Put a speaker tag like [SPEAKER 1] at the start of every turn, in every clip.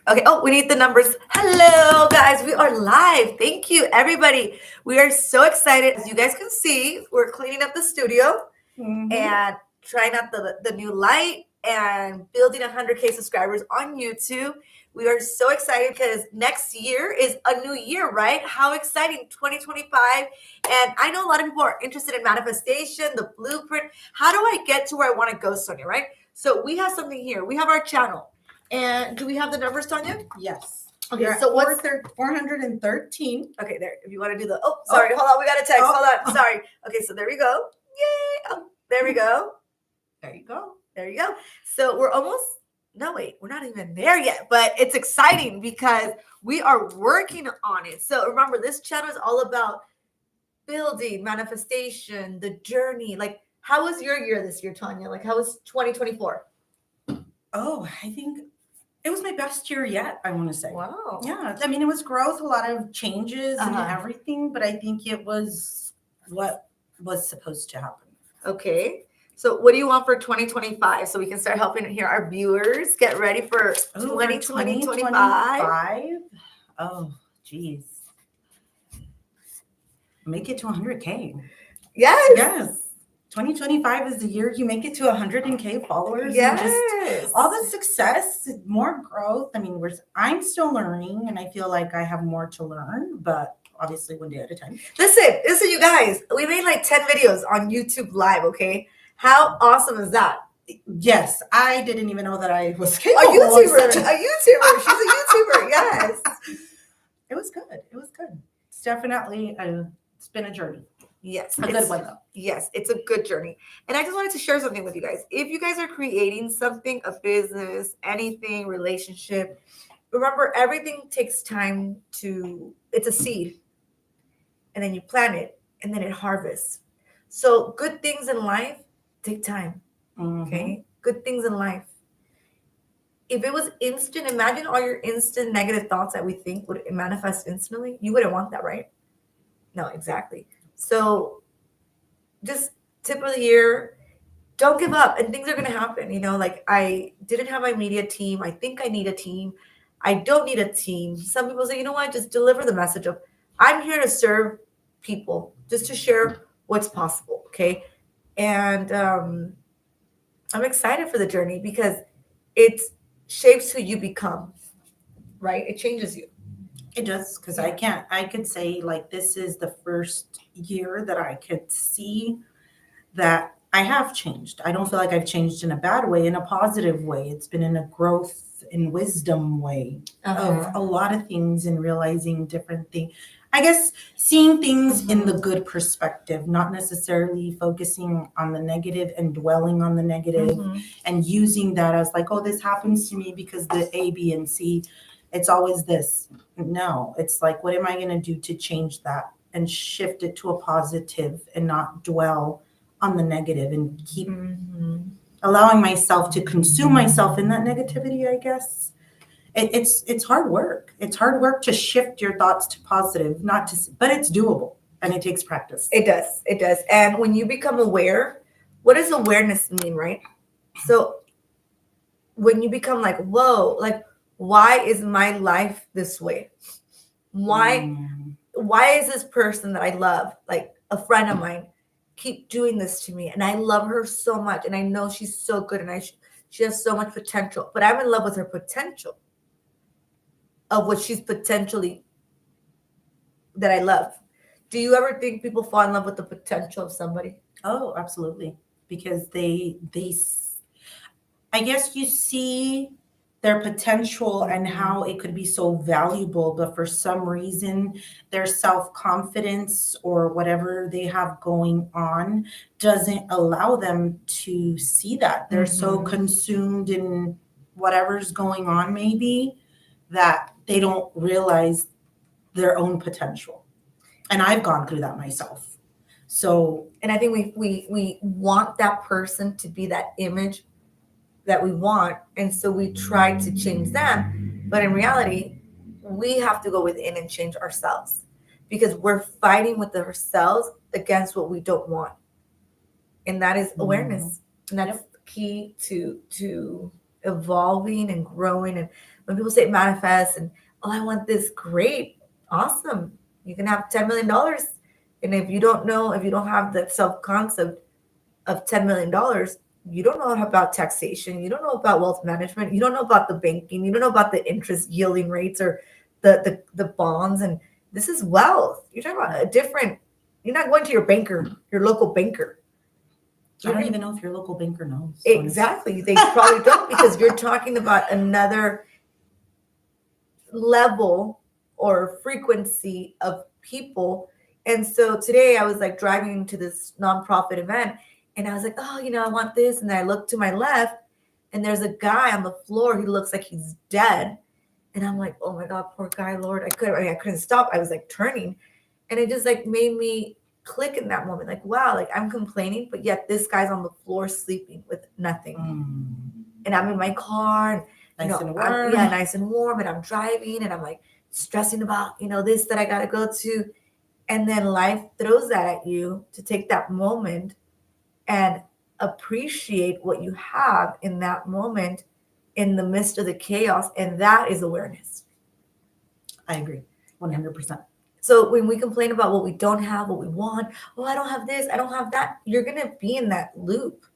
[SPEAKER 1] Okay. Oh, we need the numbers. Hello, guys. We are live. Thank you, everybody. We are so excited. As you guys can see, we're cleaning up the studio and trying out the new light and building 100K subscribers on YouTube. We are so excited because next year is a new year, right? How exciting, 2025. And I know a lot of people are interested in manifestation, the blueprint. How do I get to where I want to go, Sonia, right? So we have something here. We have our channel. And do we have the numbers, Tanya?
[SPEAKER 2] Yes.
[SPEAKER 1] Okay,
[SPEAKER 2] You're
[SPEAKER 1] so
[SPEAKER 2] at
[SPEAKER 1] what's
[SPEAKER 2] 413.
[SPEAKER 1] okay there? If you want to do the sorry, hold on, we got a text. Hold on, sorry. Okay, so there we go. Yay! Oh, there we go. There you go. There you go. So we're almost. No, wait, we're not even there yet, but it's exciting because we are working on it. So remember, this channel is all about building manifestation, the journey. Like, how was your year this year, Tanya? Like, how was 2024?
[SPEAKER 2] Oh, I think it was my best year yet, I want to say.
[SPEAKER 1] Wow.
[SPEAKER 2] Yeah. I mean, it was growth, a lot of changes and everything, but I think it was what was supposed to happen.
[SPEAKER 1] Okay. So what do you want for 2025 so we can start helping here our viewers get ready for 2025?
[SPEAKER 2] Oh, geez. Make it to 100K.
[SPEAKER 1] Yes.
[SPEAKER 2] Yes. 2025 is the year you make it to 100K followers.
[SPEAKER 1] Yes.
[SPEAKER 2] And just all the success, more growth. I mean, I'm still learning and I feel like I have more to learn, but obviously one day at a time.
[SPEAKER 1] Listen, you guys. We made like 10 videos on YouTube Live, okay? How awesome is that?
[SPEAKER 2] Yes, I didn't even know that I was
[SPEAKER 1] a YouTuber. She's a YouTuber. Yes.
[SPEAKER 2] It was good. It was good. It's definitely it's been a journey.
[SPEAKER 1] Yes.
[SPEAKER 2] A good one, though.
[SPEAKER 1] Yes, it's a good journey. And I just wanted to share something with you guys. If you guys are creating something, a business, anything, relationship, remember everything takes time it's a seed. And then you plant it and then it harvests. So good things in life take time. Okay? Good things in life. If it was instant, imagine all your instant negative thoughts that we think would manifest instantly. You wouldn't want that, right? No, exactly. So just tip of the year, don't give up and things are going to happen. Like I didn't have my media team. I think I need a team. I don't need a team. Some people say, you know what, just deliver the message of I'm here to serve people, just to share what's possible. Okay. And I'm excited for the journey because it shapes who you become, right? It changes you.
[SPEAKER 2] It does, because I could say like this is the first year that I could see that I have changed. I don't feel like I've changed in a bad way, in a positive way. It's been in a growth and wisdom way of a lot of things and realizing different things. I guess seeing things in the good perspective, not necessarily focusing on the negative and dwelling on the negative and using that as like, oh, this happens to me because the A, B, and C. It's always this. No, it's like, what am I going to do to change that and shift it to a positive and not dwell on the negative and keep allowing myself to consume myself in that negativity, I guess. It's hard work. It's hard work to shift your thoughts to positive, but it's doable and it takes practice.
[SPEAKER 1] It does. And when you become aware, what does awareness mean, right? So when you become like, whoa, like, why is my life this way? Why is this person that I love, like a friend of mine, keep doing this to me? And I love her so much. And I know she's so good and she has so much potential, but I'm in love with her potential of what she's potentially that I love. Do you ever think people fall in love with the potential of somebody?
[SPEAKER 2] Oh, absolutely. Because they I guess you see their potential and how it could be so valuable, but for some reason their self-confidence or whatever they have going on doesn't allow them to see that. They're so consumed in whatever's going on maybe that they don't realize their own potential. And I've gone through that myself. So,
[SPEAKER 1] and I think we want that person to be that image that we want, and so we try to change them, but in reality we have to go within and change ourselves because we're fighting with ourselves against what we don't want, and that is awareness. And that is key to evolving and growing and when people say manifest and, oh, I want this, great, awesome. You can have $10 million. And if you don't know, if you don't have that self concept of $10 million, you don't know about taxation, you don't know about wealth management, you don't know about the banking, you don't know about the interest yielding rates or the bonds. And this is wealth. You're talking about a different, you're not going to your banker, your local banker.
[SPEAKER 2] I don't even know if your local banker knows.
[SPEAKER 1] Exactly. They probably don't, because you're talking about another level or frequency of people. And so today I was like driving to this nonprofit event and I was like, oh, I want this. And then I look to my left and there's a guy on the floor. He looks like he's dead. And I'm like, oh my God, poor guy, Lord. I couldn't stop. I was like turning. And it just like made me click in that moment. Like, wow, like I'm complaining, but yet this guy's on the floor sleeping with nothing. And I'm in my car and
[SPEAKER 2] Nice and warm.
[SPEAKER 1] nice and warm. And I'm driving and I'm like stressing about, this that I got to go to. And then life throws that at you to take that moment and appreciate what you have in that moment in the midst of the chaos. And that is awareness.
[SPEAKER 2] I agree. 100%.
[SPEAKER 1] So when we complain about what we don't have, what we want, oh, I don't have this, I don't have that, you're going to be in that loop,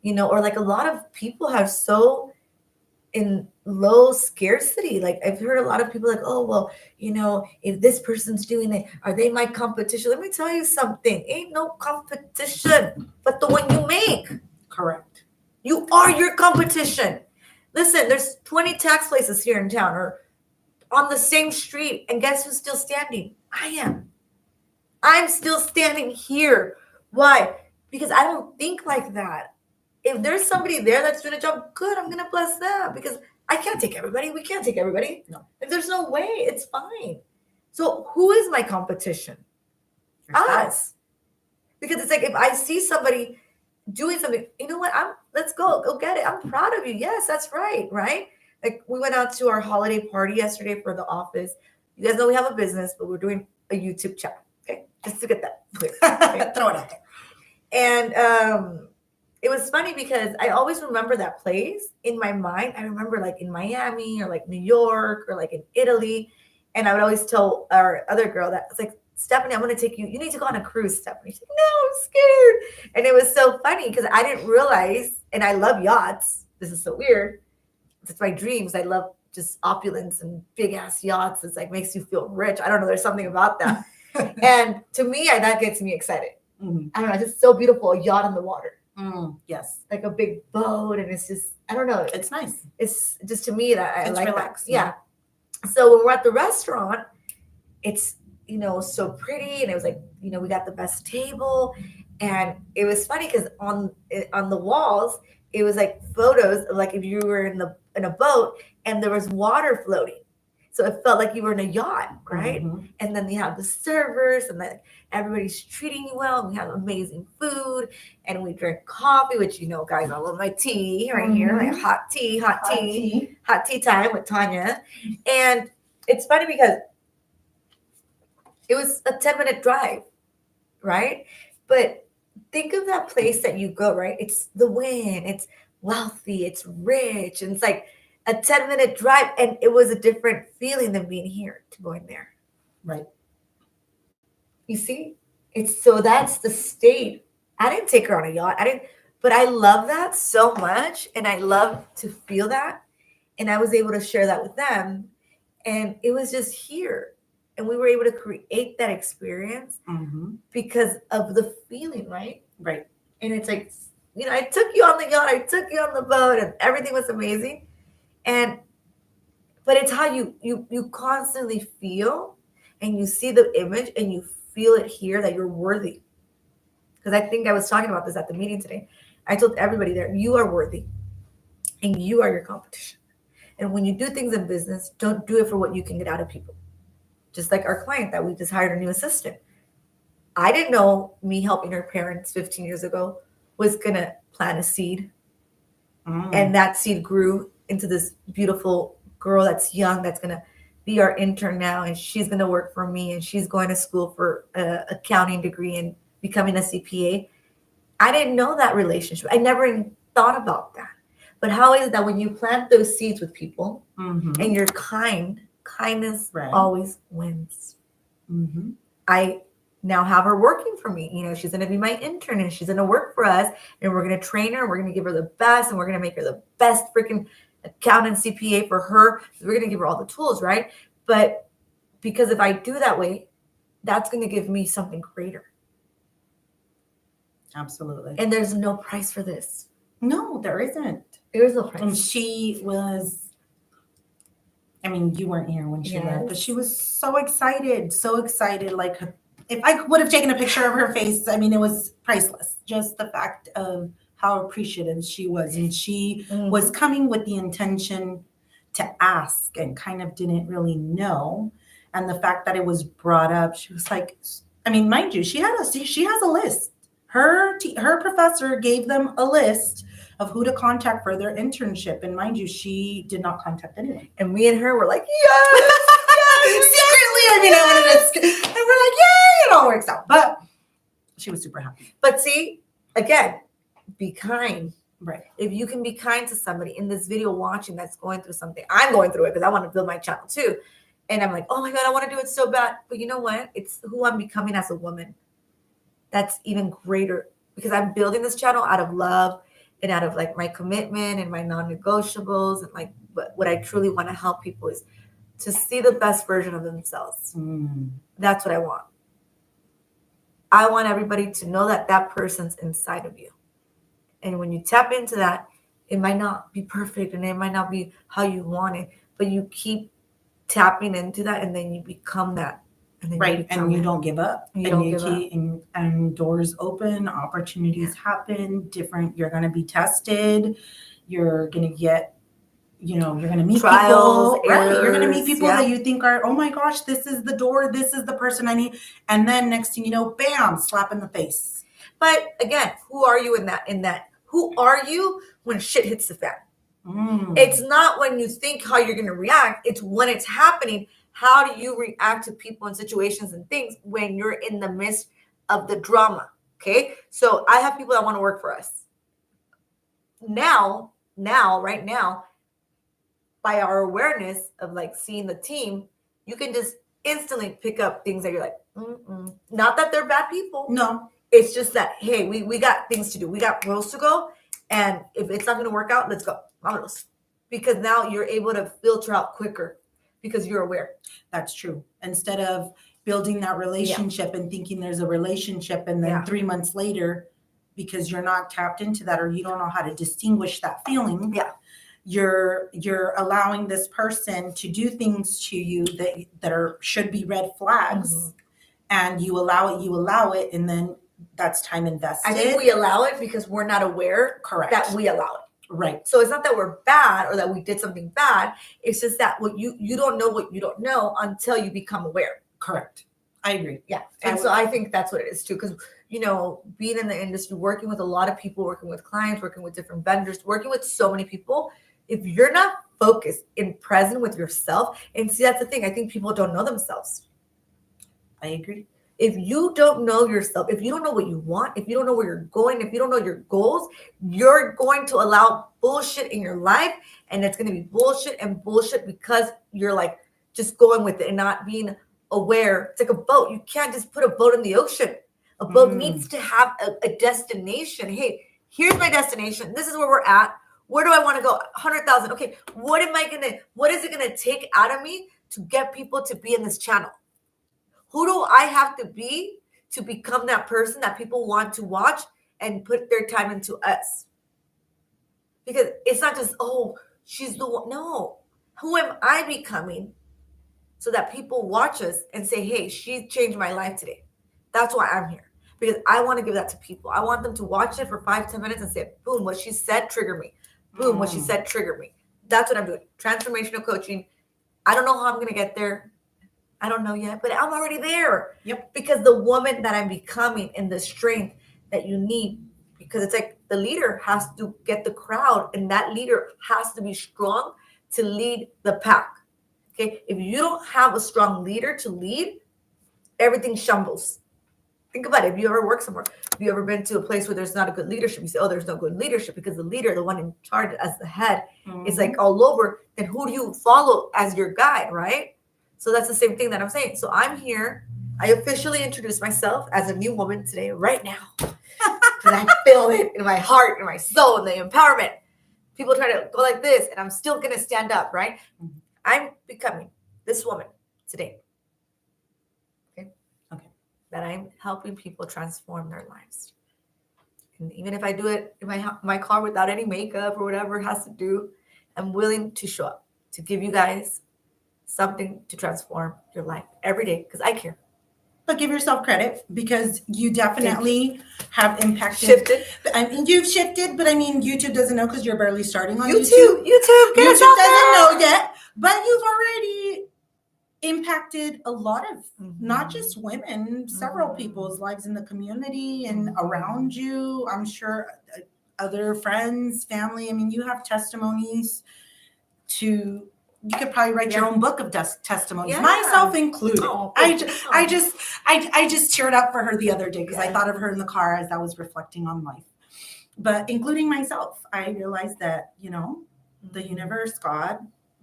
[SPEAKER 1] or like a lot of people have so in low scarcity. Like I've heard a lot of people like, oh, well, if this person's doing it, are they my competition? Let me tell you something. Ain't no competition but the one you make.
[SPEAKER 2] Correct.
[SPEAKER 1] You are your competition. Listen, there's 20 tax places here in town or on the same street. And guess who's still standing? I am. I'm still standing here. Why? Because I don't think like that. If there's somebody there that's doing a job, good, I'm going to bless them because I can't take everybody. We can't take everybody.
[SPEAKER 2] No.
[SPEAKER 1] If there's no way, it's fine. So who is my competition? Us. Because it's like if I see somebody doing something, you know what? Let's go get it. I'm proud of you. Yes, that's right. Right? Like we went out to our holiday party yesterday for the office. You guys know we have a business, but we're doing a YouTube channel. Okay. Just to get that clear. Okay?
[SPEAKER 2] Throw it out there.
[SPEAKER 1] And it was funny because I always remember that place in my mind. I remember like in Miami or like New York or like in Italy. And I would always tell our other girl that it's like, Stephanie, I'm going to take you. You need to go on a cruise, Stephanie. She's like, no, I'm scared. And it was so funny because I didn't realize, and I love yachts. This is so weird. It's my dreams. I love just opulence and big ass yachts. It's like makes you feel rich. I don't know. There's something about that. And to me, that gets me excited.
[SPEAKER 2] Mm-hmm.
[SPEAKER 1] I don't know. It's just so beautiful. A yacht on the water.
[SPEAKER 2] Yes.
[SPEAKER 1] Like a big boat. And it's just, I don't know.
[SPEAKER 2] It's nice.
[SPEAKER 1] It's just to me that I
[SPEAKER 2] It's
[SPEAKER 1] like
[SPEAKER 2] relaxed.
[SPEAKER 1] that. Yeah. So when we're at the restaurant, it's, so pretty. And it was like, we got the best table. And it was funny because on the walls, it was like photos of like if you were in a boat and there was water floating. So it felt like you were in a yacht, right?
[SPEAKER 2] Mm-hmm.
[SPEAKER 1] And then you have the servers and then everybody's treating you well. And we have amazing food and we drink coffee, which, guys, I love my tea right here, like hot tea time with Tanya. And it's funny because it was a 10-minute drive, right? But think of that place that you go, right? It's the wind, it's wealthy, it's rich, and it's like a 10-minute drive, and it was a different feeling than being here to going there.
[SPEAKER 2] Right.
[SPEAKER 1] You see? That's the state. I didn't take her on a yacht. But I love that so much, and I love to feel that. And I was able to share that with them, and it was just here. And we were able to create that experience because of the feeling, right?
[SPEAKER 2] Right.
[SPEAKER 1] And it's like, I took you on the yacht, I took you on the boat, and everything was amazing. But it's how you constantly feel and you see the image and you feel it here that you're worthy. Because I think I was talking about this at the meeting today. I told everybody there, you are worthy and you are your competition. And when you do things in business, don't do it for what you can get out of people. Just like our client that we just hired a new assistant. I didn't know me helping her parents 15 years ago was going to plant a seed. And that seed grew into this beautiful girl that's young, that's going to be our intern now. And she's going to work for me. And she's going to school for an accounting degree and becoming a CPA. I didn't know that relationship. I never even thought about that. But how is it that when you plant those seeds with people
[SPEAKER 2] Mhm.
[SPEAKER 1] and you're kind, kindness
[SPEAKER 2] Right.
[SPEAKER 1] always wins.
[SPEAKER 2] Mhm.
[SPEAKER 1] I now have her working for me. You know, she's going to be my intern and she's going to work for us and we're going to train her. We're going to give her the best and we're going to make her the best freaking accountant CPA for her. We're going to give her all the tools, right? But because if I do that way, that's going to give me something greater.
[SPEAKER 2] Absolutely.
[SPEAKER 1] And there's no price for this.
[SPEAKER 2] No, there isn't.
[SPEAKER 1] There's no price.
[SPEAKER 2] And she was, I mean, you weren't here when she left, but she was so excited, so excited. Like, if I would have taken a picture of her face, I mean, it was priceless. Just the fact of how appreciative she was. And she was coming with the intention to ask and kind of didn't really know. And the fact that it was brought up, she was like, I mean, mind you, she has a list. Her professor gave them a list of who to contact for their internship. And mind you, she did not contact anyone.
[SPEAKER 1] And me and her were like, yes,
[SPEAKER 2] secretly, I mean, I wanted to, and we're like, yay, it all works out. But she was super happy.
[SPEAKER 1] But see, again, be kind.
[SPEAKER 2] Right.
[SPEAKER 1] If you can be kind to somebody in this video watching that's going through something, I'm going through it because I want to build my channel too. And I'm like, oh my God, I want to do it so bad. But you know what? It's who I'm becoming as a woman. That's even greater because I'm building this channel out of love and out of like my commitment and my non-negotiables. And like what I truly want to help people is to see the best version of themselves. That's what I want. I want everybody to know that that person's inside of you. And when you tap into that, it might not be perfect and it might not be how you want it, but you keep tapping into that and then you become that. And then
[SPEAKER 2] right. And you don't give up.
[SPEAKER 1] You don't give
[SPEAKER 2] up. And doors open, opportunities happen, you're going to be tested. You're going to get, you're going to meet
[SPEAKER 1] trials,
[SPEAKER 2] people. Right. You're going to meet people
[SPEAKER 1] yeah.
[SPEAKER 2] that you think are, oh my gosh, this is the door. This is the person I need. And then next thing you know, bam, slap in the face.
[SPEAKER 1] But again, who are you in that? Who are you when shit hits the fan? It's not when you think how you're going to react. It's when it's happening. How do you react to people and situations and things when you're in the midst of the drama? Okay. So I have people that want to work for us. Right now, by our awareness of like seeing the team, you can just instantly pick up things that you're like, not that they're bad people.
[SPEAKER 2] No.
[SPEAKER 1] It's just that, hey, we got things to do. We got roles to go. And if it's not going to work out, let's go. Vámonos. Because now you're able to filter out quicker because you're aware.
[SPEAKER 2] That's true. Instead of building that relationship and thinking there's a relationship and then 3 months later, because you're not tapped into that or you don't know how to distinguish that feeling, you're allowing this person to do things to you that should be red flags, and you allow it, and then that's time invested.
[SPEAKER 1] I think we allow it because we're not aware that we allow it.
[SPEAKER 2] Right.
[SPEAKER 1] So it's not that we're bad or that we did something bad. It's just that what you don't know what you don't know until you become aware.
[SPEAKER 2] Correct. I agree.
[SPEAKER 1] Yeah. And so I think that's what it is too. Because, being in the industry, working with a lot of people, working with clients, working with different vendors, working with so many people, if you're not focused and present with yourself, and see, that's the thing. I think people don't know themselves.
[SPEAKER 2] I agree.
[SPEAKER 1] If you don't know yourself, if you don't know what you want, if you don't know where you're going, if you don't know your goals, you're going to allow bullshit in your life. And it's going to be bullshit because you're like just going with it and not being aware. It's like a boat. You can't just put a boat in the ocean. A boat needs to have a destination. Hey, here's my destination. This is where we're at. Where do I want to go? 100,000. Okay. What is it going to take out of me to get people to be in this channel? Who do I have to be to become that person that people want to watch and put their time into us? Because it's not just, oh, she's the one. No. Who am I becoming so that people watch us and say, hey, she changed my life today? That's why I'm here. Because I want to give that to people. I want them to watch it for 5-10 minutes and say, boom, what she said triggered me. Boom, what she said triggered me. That's what I'm doing. Transformational coaching. I don't know how I'm going to get there. I don't know yet, but I'm already there.
[SPEAKER 2] Yep.
[SPEAKER 1] Because the woman that I'm becoming and the strength that you need, because it's like the leader has to get the crowd and that leader has to be strong to lead the pack. Okay. If you don't have a strong leader to lead, everything shambles. Think about it. If you ever work somewhere, have you ever been to a place where there's not a good leadership? You say, oh, there's no good leadership because the leader, the one in charge as the head, is like all over. Then who do you follow as your guide, right? So that's the same thing that I'm saying. So I'm here. I officially introduced myself as a new woman today, right now. Because I feel it in my heart, in my soul, in the empowerment. People try to go like this, and I'm still going to stand up, right? I'm becoming this woman today. Okay. That I'm helping people transform their lives. And even if I do it in my car without any makeup or whatever it has to do, I'm willing to show up to give you guys something to transform your life every day because I care.
[SPEAKER 2] But give yourself credit because you definitely have impacted.
[SPEAKER 1] Shifted.
[SPEAKER 2] I mean, you've shifted, but I mean, YouTube doesn't know because you're barely starting on YouTube.
[SPEAKER 1] YouTube
[SPEAKER 2] YouTube doesn't know yet, but you've already impacted a lot of not just women, several people's lives in the community and around you. I'm sure other friends, family. I mean, you have testimonies to. You could probably write your own book of testimonies, myself included.
[SPEAKER 1] Oh,
[SPEAKER 2] I just teared up for her the other day because I thought of her in the car as I was reflecting on life. But including myself, I realized that, the universe, God,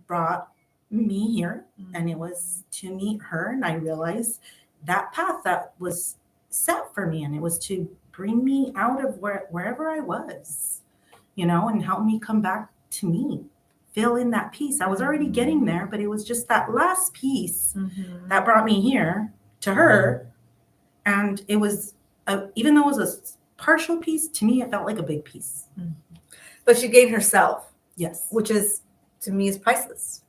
[SPEAKER 2] brought me here and it was to meet her. And I realized that path that was set for me and it was to bring me out of wherever I was, and help me come back to me. Fill in that piece. I was already getting there, but it was just that last piece that brought me here to her. And it was, even though it was a partial piece, to me, it felt like a big piece.
[SPEAKER 1] But she gained herself.
[SPEAKER 2] Yes.
[SPEAKER 1] Which is, to me, is priceless.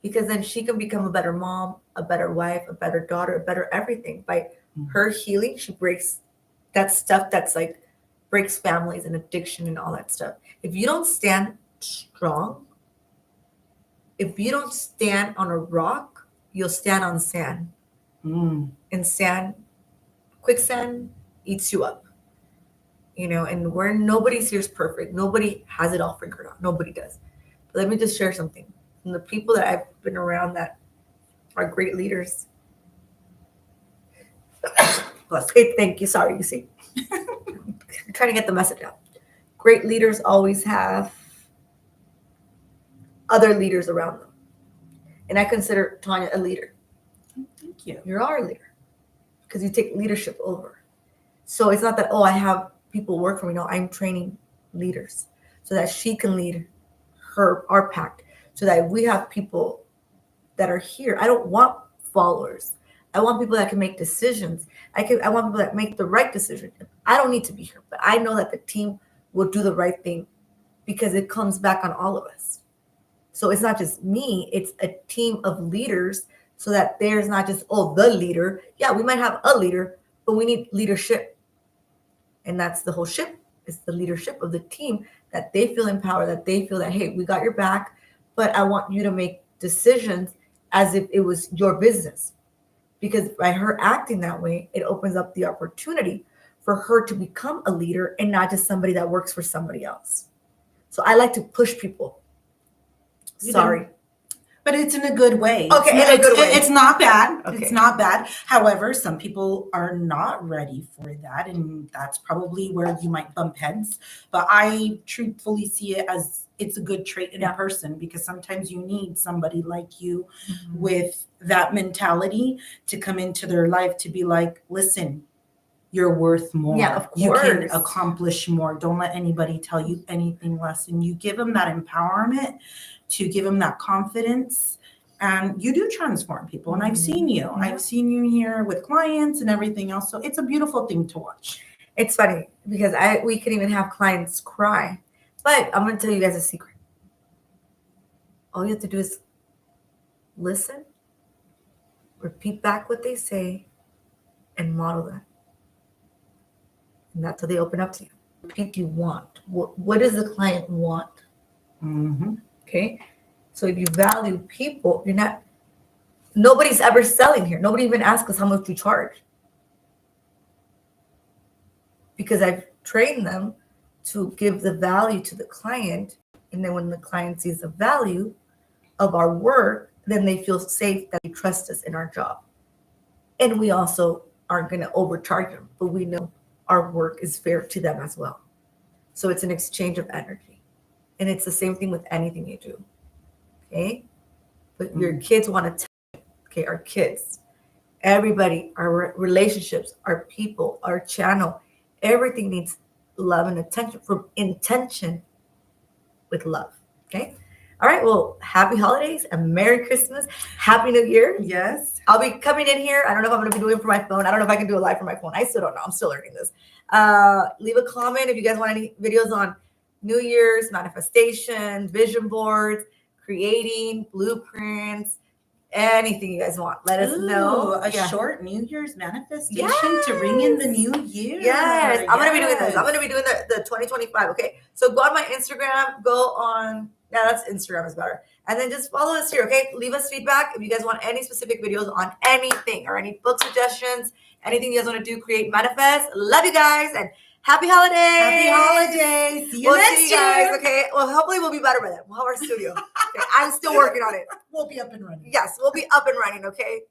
[SPEAKER 1] Because then she can become a better mom, a better wife, a better daughter, a better everything. By her healing, she breaks that stuff that's like, breaks families and addiction and all that stuff. If you don't stand strong, if you don't stand on a rock, you'll stand on sand. And quicksand eats you up. And nobody's here is perfect. Nobody has it all figured out. Nobody does. But let me just share something. From the people that I've been around that are great leaders. Thank you. Sorry, you see. I'm trying to get the message out. Great leaders always have other leaders around them. And I consider Tanya a leader.
[SPEAKER 2] Thank you.
[SPEAKER 1] You're our leader because you take leadership over. So it's not that, I have people work for me. No, I'm training leaders so that she can lead our pact, so that we have people that are here. I don't want followers. I want people that can make decisions. I want people that make the right decision. I don't need to be here, but I know that the team will do the right thing because it comes back on all of us. So it's not just me, it's a team of leaders so that there's not just, the leader. Yeah, we might have a leader, but we need leadership. And that's the whole ship. It's the leadership of the team that they feel empowered, that they feel that, hey, we got your back, but I want you to make decisions as if it was your business. Because by her acting that way, it opens up the opportunity for her to become a leader and not just somebody that works for somebody else. So I like to push people. Sorry.
[SPEAKER 2] But it's in a good way.
[SPEAKER 1] Okay, in a good way.
[SPEAKER 2] It's not bad.
[SPEAKER 1] Okay.
[SPEAKER 2] It's not bad. However, some people are not ready for that. And that's probably where you might bump heads. But I truthfully see it as it's a good trait in a person because sometimes you need somebody like you with that mentality to come into their life to be like, listen, you're worth more.
[SPEAKER 1] Yeah, of course.
[SPEAKER 2] You can accomplish more. Don't let anybody tell you anything less. And you give them that empowerment to give them that confidence. And you do transform people. And I've seen you.
[SPEAKER 1] Mm-hmm.
[SPEAKER 2] I've seen you here with clients and everything else. So it's a beautiful thing to watch.
[SPEAKER 1] It's funny because we can even have clients cry. But I'm going to tell you guys a secret. All you have to do is listen, repeat back what they say, and model that. And that's how they open up to you. Repeat you want. What does the client want? Okay? So if you value people, nobody's ever selling here. Nobody even asks us how much you charge. Because I've trained them to give the value to the client. And then when the client sees the value of our work, then they feel safe that they trust us in our job. And we also aren't going to overcharge them, but we know our work is fair to them as well. So it's an exchange of energy. And it's the same thing with anything you do. Okay? But your kids want to, okay, our kids, everybody, our relationships, our people, our channel, everything needs love and attention from intention with love. Okay? All right. Well, happy holidays and Merry Christmas. Happy New Year.
[SPEAKER 2] Yes.
[SPEAKER 1] I'll be coming in here. I don't know if I'm going to be doing it for my phone. I don't know if I can do a live from my phone. I still don't know. I'm still learning this. Leave a comment if you guys want any videos on New Year's, manifestation, vision boards, creating, blueprints, anything you guys want. Let us know.
[SPEAKER 2] A
[SPEAKER 1] Yeah.
[SPEAKER 2] short New Year's manifestation to bring in the new year.
[SPEAKER 1] Yes, I'm gonna be doing this. I'm
[SPEAKER 2] Yes.
[SPEAKER 1] gonna be doing the 2025. Okay, so go on my Instagram. Go on. Yeah, that's Instagram is better. And then just follow us here. Okay, leave us feedback if you guys want any specific videos on anything or any book suggestions, anything you guys want to do, create, manifest. Love you guys and happy holidays.
[SPEAKER 2] Happy holidays. See you
[SPEAKER 1] We'll
[SPEAKER 2] next
[SPEAKER 1] see you guys.
[SPEAKER 2] year.
[SPEAKER 1] Okay. Well, hopefully we'll be better by then. We'll have our studio. Okay, I'm still working on it.
[SPEAKER 2] We'll be up and running.
[SPEAKER 1] Yes, we'll be up and running. Okay.